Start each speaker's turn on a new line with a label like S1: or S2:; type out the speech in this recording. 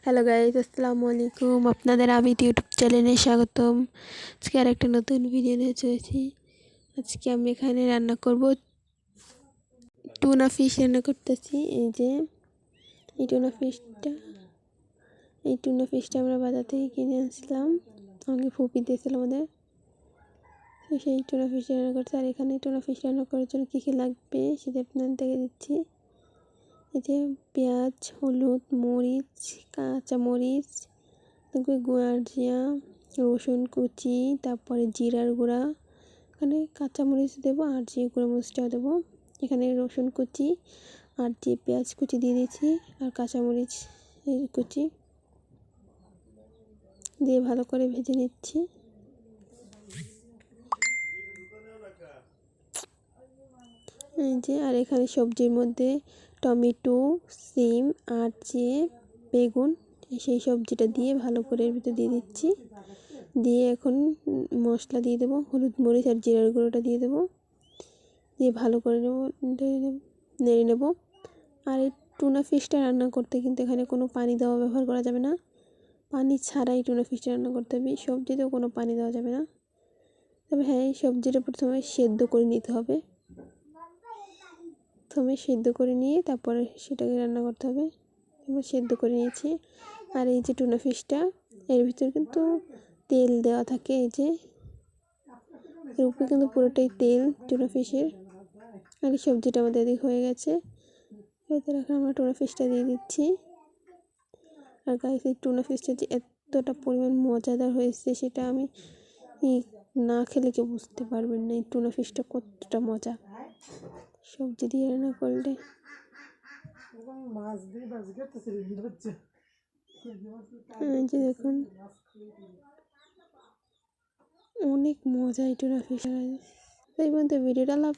S1: Hello guys, আসসালামু আলাইকুম। আপনাদের আবিদ ইউটিউব চ্যানেলে স্বাগতম। আজকে আর একটা নতুন ভিডিও নিয়ে চলেছি। আজকে আমি এখানে রান্না করব টুনা ফিশ রান্না করতেছি। এই টুনা ফিশটা আমরা বাজার থেকে কিনে আনছিলাম। আমাকে ফুপি দিয়েছিল আমাদের। তো সেই টুনা ফিশ রান্না করছি। আর এখানে টুনা ফিশ রান্না করার জন্য কী কী লাগবে সেটা আপনাদের দেখে দিচ্ছি। এই যে পেঁয়াজ, হলুদ, মরিচ, কাঁচামরিচ, তারপরে গুঁড়া, রসুন কুচি, তারপরে জিরার গুঁড়া, এখানে কাঁচামরিচ দেবো আর যে গুঁড়ো মরিচটাও দেবো। এখানে রসুন কুচি আর যে পেঁয়াজ কুচি দিয়ে দিয়েছি আর কাঁচামরিচ কুচি দিয়ে ভালো করে ভেজে নিচ্ছি। এই যে আর এখানে সবজির মধ্যে টমেটো, সিম আর যে বেগুন, সেই সবজিটা দিয়ে ভালো করে এর ভিতরে দিয়ে দিচ্ছি। দিয়ে এখন মশলা দিয়ে দেবো, হলুদ মরিচ আর জিরার গুঁড়োটা দিয়ে দেবো। দিয়ে ভালো করে নেড়ে নেব। আর এই টুনা ফিশটা রান্না করতে কিন্তু এখানে কোনো পানি দেওয়া ব্যবহার করা যাবে না। পানি ছাড়াই টুনা ফিশটা রান্না করতে হবে। সবজিতেও কোনো পানি দেওয়া যাবে না। তবে হ্যাঁ, এই সবজিটা প্রথমে সেদ্ধ করে নিতে হবে। প্রথমে সেদ্ধ করে নিয়ে তারপরে সেটাকে রান্না করতে হবে। এবার সেদ্ধ করে নিয়েছি। আর এই যে টুনা ফিশটা, এর ভিতরে কিন্তু তেল দেওয়া থাকে। এই যে এর উপরে কিন্তু পুরোটাই তেল টুনা ফিশের। আর এই সবজিটা আমাদের এদিক হয়ে গেছে। এবার এখন আমরা টুনা ফিশটা দিয়ে দিচ্ছি। আর গাইস, এই টুনা ফিশটা যে এতটা পরিমাণ মজাদার হয়েছে সেটা আমি না খেলে কেউ বুঝতে পারবেন না এই টুনা ফিশটা কতটা মজা সবজি দিয়ে রান্না করলে। যে দেখুন, অনেক মজা এই টুনা ফিশ। তাই বলতে ভিডিওটা লাভ